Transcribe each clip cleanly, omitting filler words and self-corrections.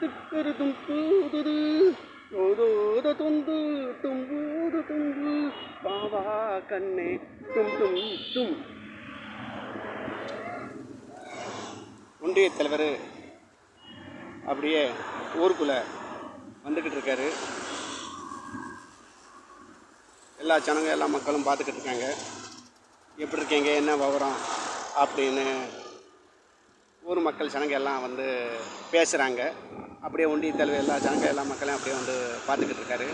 திக்கரு தும்பூதுது ஓதோத தொந்து தும்பூது தும்பு பாவா கண்ணே தும் தும் தும். ஒன்றிய தலைவர் அப்படியே ஊருக்குள்ளே வந்துக்கிட்டு இருக்காரு. எல்லா ஜனங்க எல்லா மக்களும் பார்த்துக்கிட்டு இருக்காங்க. எப்படி இருக்கீங்க, என்ன விவரம் அப்படின்னு ஊர் மக்கள் ஜனங்க எல்லாம் வந்து பேசுகிறாங்க. அப்படியே ஒன்றிய தலைவர் எல்லா ஜனங்க எல்லா மக்களையும் அப்படியே வந்து பார்த்துக்கிட்டு இருக்காரு.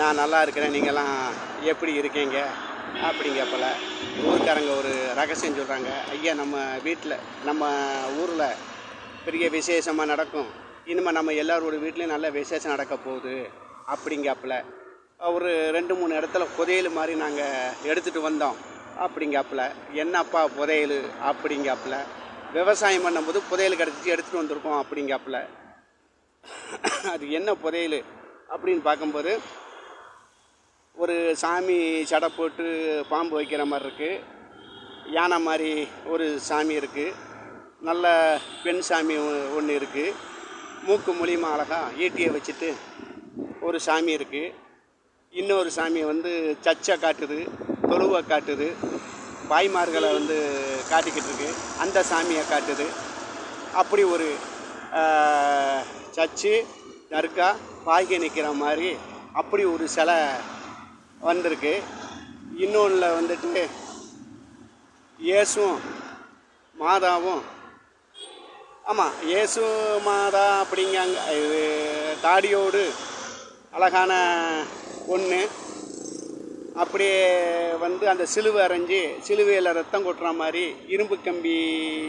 நான் நல்லா இருக்கிறேன், நீங்கள்லாம் எப்படி இருக்கீங்க அப்படிங்கப்பல ஊருக்காரங்க ஒரு ரகசியம் சொல்கிறாங்க. ஐயா, நம்ம வீட்டில் நம்ம ஊரில் பெரிய விசேஷமாக நடக்கும், இனிமேல் நம்ம எல்லாரோட வீட்லேயும் நல்ல விசேஷம் நடக்க போகுது அப்படிங்கப்பல ஒரு 2-3 இடத்துல புதையல் மாதிரி நாங்கள் எடுத்துகிட்டு வந்தோம் அப்படிங்கப்பல. என்னப்பா புதையல் அப்படிங்கப்பல. விவசாயம் பண்ணும்போது புதையல் கிடச்சிச்சு எடுத்துகிட்டு வந்திருக்கோம் அப்படிங்கப்பல. அது என்ன புதையல் அப்படின்னு பார்க்கும்போது ஒரு சாமி சடை போட்டு பாம்பு வைக்கிற மாதிரி இருக்குது, யானை மாதிரி ஒரு சாமி இருக்குது, நல்ல பெண் சாமி ஒன்று இருக்குது, மூக்கு மூலியமாக அழகாக ஈட்டியை வச்சுட்டு ஒரு சாமி இருக்குது, இன்னொரு சாமி வந்து சச்சை காட்டுது, தொழுவை காட்டுது, பாய்மார்களை வந்து காட்டிக்கிட்டு இருக்கு, அந்த சாமியை காட்டுது. அப்படி ஒரு சச்சு தர்கா பாய்கை நிற்கிற மாதிரி அப்படி ஒரு சிலை வந்திருக்கு. இன்னொன்றில் வந்துட்டு இயேசுவும் மாதாவும், ஆமாம் இயேசு மாதா அப்படிங்காங்க, இது தாடியோடு அழகான ஒன்று. அப்படியே வந்து அந்த சிலுவை அரைஞ்சி சிலுவையில் ரத்தம் கொட்டுற மாதிரி, இரும்பு கம்பி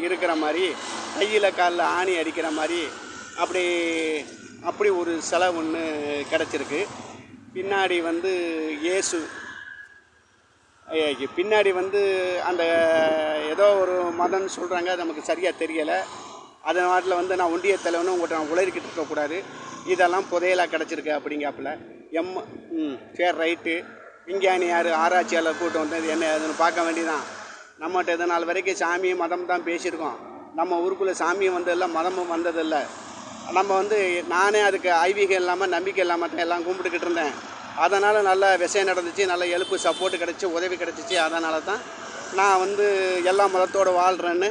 இருக்கிற மாதிரி, கையில் காலில் ஆணி அடிக்கிற மாதிரி அப்படி ஒரு சிலை ஒன்று கிடச்சிருக்கு. பின்னாடி வந்து இயேசு, பின்னாடி வந்து அந்த ஏதோ ஒரு மதம்னு சொல்கிறாங்க, அது நமக்கு சரியாக தெரியலை. அதன் நாட்டில் வந்து நான் ஒன்றிய தலைவனும் உங்கள்கிட்ட நான் உளறிக்கிட்டு இருக்கக்கூடாது, இதெல்லாம் புதையலாக கிடச்சிருக்கு அப்படிங்காப்புல. சரி ரைட்டு, விஞ்ஞானி யார், ஆராய்ச்சியாளர் கூட்டு வந்தது என்ன அதுன்னு பார்க்க வேண்டியதான். நம்மகிட்ட இது நாள் வரைக்கும் சாமியும் மதம் தான் பேசியிருக்கோம். நம்ம ஊருக்குள்ளே சாமியும் வந்ததில்லை, மதமும் வந்ததில்லை. நம்ம வந்து நானே அதுக்கு ஐவீகம் இல்லாமல் நம்பிக்கை இல்லாமல் தான் எல்லாம் கும்பிட்டுக்கிட்டு இருந்தேன். அதனால் நல்ல விஷயம் நடந்துச்சு, நல்ல எழுப்பு சப்போர்ட்டு கிடச்சி, உதவி கிடச்சிச்சு. அதனால தான் நான் வந்து எல்லா மதத்தோடு வாழ்கிறேன்னு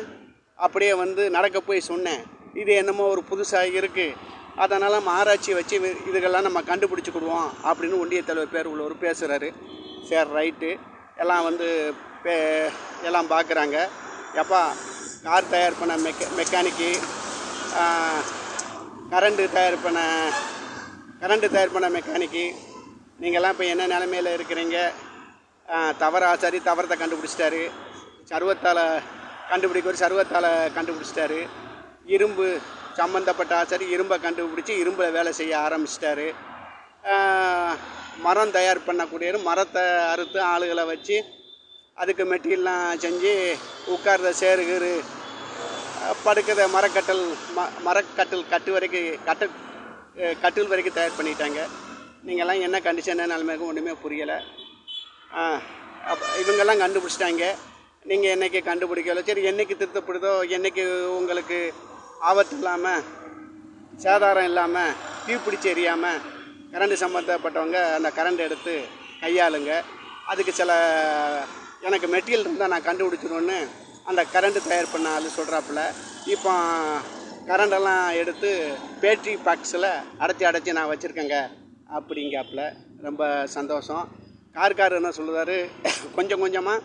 அப்படியே வந்து நடக்க போய் சொன்னேன். இது என்னமோ ஒரு புதுசாக இருக்குது, அதனால் நம்ம ஆராய்ச்சி வச்சு இதுக்கெல்லாம் நம்ம கண்டுபிடிச்சிக்கிடுவோம் அப்படின்னு ஒன்றிய தலைவர் பேர் உள்ளவர் பேசுகிறாரு. சரி ரைட்டு, எல்லாம் வந்து எல்லாம் பார்க்குறாங்க. எப்பா கார் தயார் பண்ண மெக்கானிக்கு, கரண்ட்டு தயார் பண்ண மெக்கானிக்கு, நீங்கள்லாம் இப்போ என்ன நிலமையில் இருக்கிறீங்க? தவறாச்சாரி தவறத்தை கண்டுபிடிச்சிட்டாரு, சர்வத்தால் கண்டுபிடிச்சிட்டாரு. இரும்பு சம்மந்தப்பட்ட ஆசாரி இரும்பை கண்டுபிடிச்சி இரும்பில் வேலை செய்ய ஆரம்பிச்சிட்டாரு. மரம் தயார் பண்ணக்கூடிய மரத்தை அறுத்து ஆளுகளை வச்சு அதுக்கு மெட்டீரியல்லாம் செஞ்சு உட்கார்ந்த சேருகிறு படுக்கிற மரக்கட்டில் கட்டில் வரைக்கும் தயார் பண்ணிட்டாங்க. நீங்கள்லாம் என்ன கண்டிஷன் நிலைமைக்கும் ஒன்றுமே புரியலை. இவங்கெல்லாம் கண்டுபிடிச்சிட்டாங்க, நீங்கள் என்றைக்கு கண்டுபிடிக்கல. சரி, என்றைக்கு திருத்தப்படுதோ, என்றைக்கு உங்களுக்கு ஆபத்து இல்லாமல் சேதாரம் இல்லாமல் தீப்பிடிச்சு எரியாமல் கரண்ட் சம்மந்தப்பட்டவங்க அந்த கரண்ட் எடுத்து கையாளுங்க. அதுக்கு சில எனக்கு மெட்டீரியல் இருந்தால் நான் கண்டுபிடிச்சிடுவேன்னு அந்த கரண்ட்டு தயார் பண்ண ஆள் சொல்கிறாப்புல. இப்போ கரண்டெல்லாம் எடுத்து பேட்ரி பாக்ஸில் அடைச்சி நான் வச்சுருக்கேங்க அப்படிங்காப்புல. ரொம்ப சந்தோஷம். கார்காரர் என்ன சொல்லுவார், கொஞ்சம் கொஞ்சமாக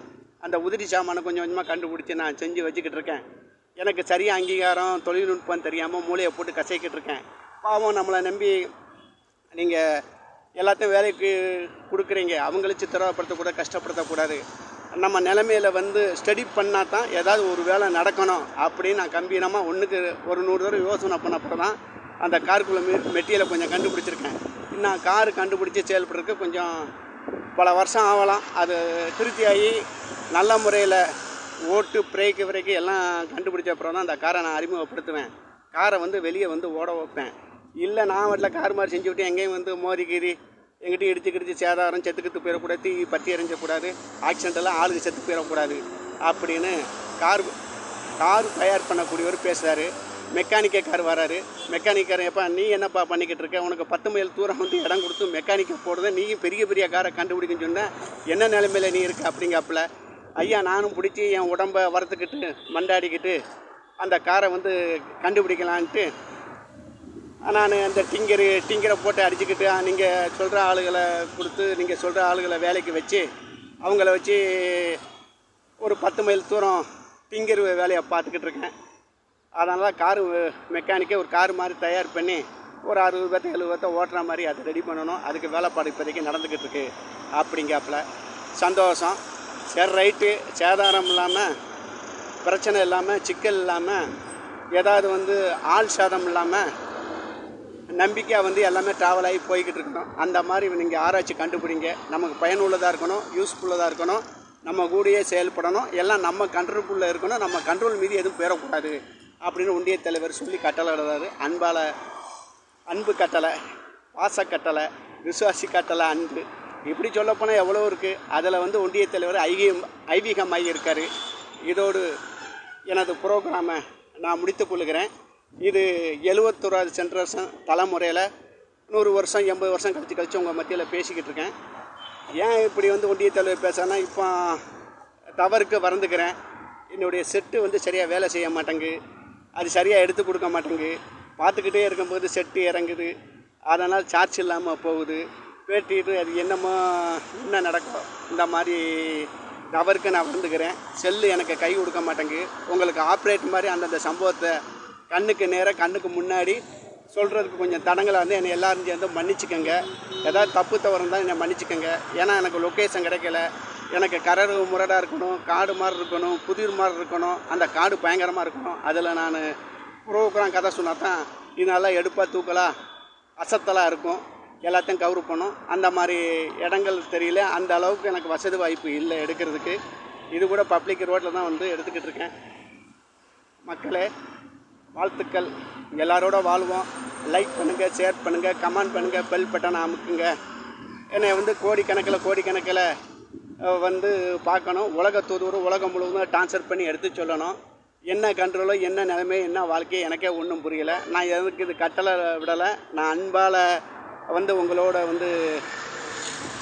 அந்த உதிரி சாமானை கொஞ்சம் கொஞ்சமாக கண்டுபிடிச்சி நான் செஞ்சு வச்சுக்கிட்டு இருக்கேன். எனக்கு சரியாக அங்கீகாரம் தொழில்நுட்பம் தெரியாமல் மூளையை போட்டு கசைக்கிட்டு இருக்கேன். பாவம் நம்மளை நம்பி நீங்கள் எல்லாத்தையும் வேலைக்கு கொடுக்குறீங்க, அவங்கள சித்திரவப்படுத்தக்கூட கஷ்டப்படுத்தக்கூடாது. நம்ம நிலைமையில் வந்து ஸ்டடி பண்ணால் தான் ஏதாவது ஒரு வேலை நடக்கணும் அப்படின்னு நான் கம்பீரமாக ஒன்றுக்கு ஒரு 100 தடவை யோசனை பண்ணப்போ தான் அந்த காருக்குள்ளே மெட்டீரியலை கொஞ்சம் கண்டுபிடிச்சிருக்கேன். இன்னும் காரு கண்டுபிடிச்சி செயல்படுறதுக்கு கொஞ்சம் பல வருஷம் ஆகலாம். அது திருப்தியாகி நல்ல முறையில் ஓட்டு பிரேக்கு எல்லாம் கண்டுபிடிச்ச அப்புறம் தான் அந்த காரை நான் அறிமுகப்படுத்துவேன். காரை வந்து வெளியே வந்து ஓட வைப்பேன். இல்லை நான் வீட்டில் கார் மாதிரி செஞ்சு விட்டு எங்கேயும் வந்து மோதிக்கிரி எங்கிட்ட இடிச்சு சேதாரம் செத்துக்கிட்டு போயிடக்கூடாது, தீ பற்றி எறிஞ்சக்கூடாது, ஆக்சிடென்ட்டெல்லாம் ஆளுக்கு செத்து போயிடக்கூடாது அப்படின்னு கார் தயார் பண்ணக்கூடியவர் பேசுகிறாரு. மெக்கானிக்கே கார் வராரு. மெக்கானிக்கார், எப்போ நீ என்னப்பா பண்ணிக்கிட்டு இருக்க, உனக்கு 10 மைல் தூரம் வந்து இடம் கொடுத்து மெக்கானிக்கை போடுறத நீயும் பெரிய காரை கண்டுபிடிக்குன்னு சொன்ன, என்ன நிலைமையில் நீ இருக்க அப்படிங்கப்பில். ஐயா நானும் பிடிச்சி என் உடம்பை வறுத்துக்கிட்டு மண்டாடிக்கிட்டு அந்த காரை வந்து கண்டுபிடிக்கலான்ட்டு நான் அந்த டிங்கரை போட்டு அடிச்சுக்கிட்டு நீங்கள் சொல்கிற ஆளுகளை கொடுத்து நீங்கள் சொல்கிற ஆளுகளை வேலைக்கு வச்சு அவங்கள வச்சு ஒரு 10 மைல் தூரம் டிங்கர் வேலையை பார்த்துக்கிட்டு இருக்கேன். அதனால் காரு மெக்கானிக்கே ஒரு கார் மாதிரி தயார் பண்ணி ஒரு 60 பேர்த்த 70 பேர்த்த ஓட்டுற மாதிரி அதை ரெடி பண்ணணும். அதுக்கு வேலைப்பாடு இப்போதைக்கு நடந்துக்கிட்டு இருக்கு அப்படிங்காப்பில். சந்தோஷம். சரி ரைட்டு. சேதாரம் இல்லாமல், பிரச்சனை இல்லாமல், சிக்கல் இல்லாமல், ஏதாவது வந்து ஆள் சேதம் இல்லாமல் நம்பிக்கையாக வந்து எல்லாமே ட்ராவல் ஆகி போய்கிட்டு இருக்கணும். அந்த மாதிரி நீங்கள் ஆராய்ச்சி கண்டுபிடிங்க. நமக்கு பயனுள்ளதாக இருக்கணும், யூஸ்ஃபுல்லாக இருக்கணும், நம்ம கூடயே செயல்படணும், எல்லாம் நம்ம கண்ட்ரோலுக்குள்ளே இருக்கணும், நம்ம கண்ட்ரோல் மீது எதுவும் பெறக்கூடாது அப்படின்னு ஒன்றிய தலைவர் சொல்லி கட்டளை இடுறாரு. அன்பு கட்டளை, பாசக்கட்டளை, விசுவாசி கட்டளை, அன்பு, இப்படி சொல்லப்போனால் எவ்வளோ இருக்குது. அதில் வந்து ஒன்றிய தலைவர் ஐவீகமாகி இருக்கார். இதோடு எனது ப்ரோக்ராமை நான் முடித்துக் கொள்கிறேன். இது 71வது சென்ட்ரேஷன் தலைமுறையில் 100 வருஷம் 80 வருஷம் கழிச்சு உங்கள் மத்தியில் பேசிக்கிட்டு இருக்கேன். ஏன் இப்படி வந்து ஒன்றிய தலைவர் பேசுகிறேன்னா, இப்போ தவறுக்கு வருந்துக்கிறேன். என்னுடைய செட்டு வந்து சரியாக வேலை செய்ய மாட்டேங்கு, அது சரியாக எடுத்து கொடுக்க மாட்டேங்கு, பார்த்துக்கிட்டே இருக்கும்போது செட்டு இறங்குது, அதனால் சார்ஜ் இல்லாமல் போகுது, பேட்டிட்டு அது என்ன நடக்கும். இந்த மாதிரி தவறுக்கு நான் வந்துக்கிறேன். செல்லு எனக்கு கை கொடுக்க மாட்டேங்கு. உங்களுக்கு ஆப்ரேட் மாதிரி அந்தந்த சம்பவத்தை கண்ணுக்கு நேராக கண்ணுக்கு முன்னாடி சொல்கிறதுக்கு கொஞ்சம் தடங்களாக வந்து என்னை எல்லோரும் சேர்ந்து மன்னிச்சுக்கோங்க. ஏதாவது தப்பு தவறு இருந்தால் என்னை மன்னிச்சுக்கோங்க. ஏன்னா எனக்கு லொக்கேஷன் கிடைக்கல. எனக்கு கரடு முரடாக இருக்கணும், காடு மாதிரி இருக்கணும், புதிர் மாதிரி இருக்கணும், அந்த காடு பயங்கரமாக இருக்கணும். அதில் நான் ப்ரோக்ராம் கதை சொன்னால் தான் இது நல்லா எடுப்பாக தூக்கலாக அசத்தலாக இருக்கும், எல்லாத்தையும் கவர் பண்ணும். அந்த மாதிரி இடங்கள் தெரியல, அந்த அளவுக்கு எனக்கு வசதி வாய்ப்பு இல்லை எடுக்கிறதுக்கு. இது கூட பப்ளிக் ரோட்டில் தான் வந்து எடுத்துக்கிட்டு இருக்கேன். மக்களே வாழ்த்துக்கள். எல்லாரோட வாழ்வோம். லைக் பண்ணுங்கள், ஷேர் பண்ணுங்கள், கமெண்ட் பண்ணுங்கள், பெல் பட்டனை அமுக்குங்க. என்னை வந்து கோடிக்கணக்கில் வந்து பார்க்கணும். உலக தூதுவர் உலகம் முழுவதும் ட்ரான்ஸ்ஃபர் பண்ணி எடுத்து சொல்லணும். என்ன கண்ட்ரோலோ, என்ன நிலைமை, என்ன வாழ்க்கை, எனக்கே ஒன்றும் புரியலை. நான் எதுக்கு இது கட்டளை விடலை. நான் அன்பால் வந்து உங்களோட வந்து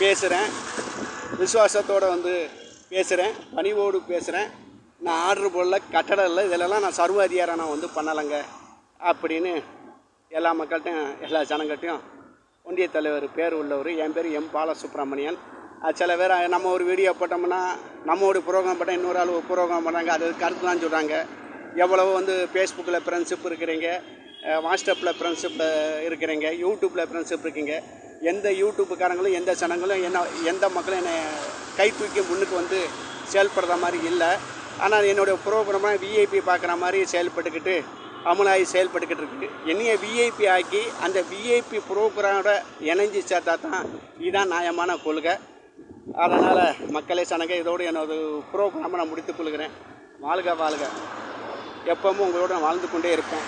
பேசுகிறேன், விசுவாசத்தோடு வந்து பேசுகிறேன், பணிவோடு பேசுகிறேன். நான் ஆர்டர் போடல, கட்டளை இல்லை, இதிலெல்லாம் நான் சர்வ அதிகாரம் நான் வந்து பண்ணலைங்க அப்படின்னு எல்லா மக்கள்கிட்டையும் எல்லா ஜனங்கள்கிட்டையும் ஒன்றிய தலைவர் பேர் உள்ளவர். என் பேர் எம் பாலசுப்ரமணியன். சில பேர் நம்ம ஒரு வீடியோ போட்டோம்னா நம்மளோட ப்ரோக்ராம் போட்டால் இன்னொரு ஆள் ப்ரோக்ராம் பண்ணுறாங்க, அது கருத்துலாம் சொல்கிறாங்க. எவ்வளவோ வந்து ஃபேஸ்புக்கில் ஃப்ரெண்ட்ஷிப் இருக்கிறீங்க, வாட்ஸ்அப்பில் ஃப்ரெண்ட்ஷிப் இருக்கிறீங்க, யூடியூப்பில் ஃப்ரெண்ட்ஷிப் இருக்கீங்க. எந்த யூடியூப்புக்காரங்களும் எந்த சேனங்களும் எந்த மக்களும் என்னை கை தூக்கி முன்னுக்கு வந்து செயல்படுற மாதிரி இல்லை. ஆனால் என்னுடைய ப்ரோக்ராமாக விஐபி பார்க்குற மாதிரி செயல்பட்டுக்கிட்டு அமலாகி செயல்பட்டுக்கிட்டு இருக்குது. என்னைய விஐபி ஆக்கி அந்த விஐபி ப்ரோக்ராமோட இணைஞ்சி சேர்த்தா தான் இதுதான் நியாயமான கொள்கை. அதனால் மக்களே சனங்க, இதோடு எனது ப்ரோக்ராமை நான் முடித்துக் கொள்கிறேன். வாழ்க. எப்பவும் உங்களோட நான் வாழ்ந்து கொண்டே இருப்பேன்.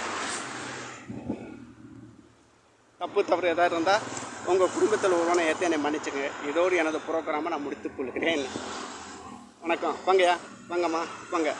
தவறு எதாவது இருந்தால் உங்கள் குடும்பத்தில் ஒருவனை ஏற்ற என்னை மன்னிச்சுங்க. இதோடு எனது ப்ரோக்ராமை நான் முடித்துக் கொள்கிறேன். வணக்கம். வாங்கய்யா, வாங்கம்மா, வாங்க.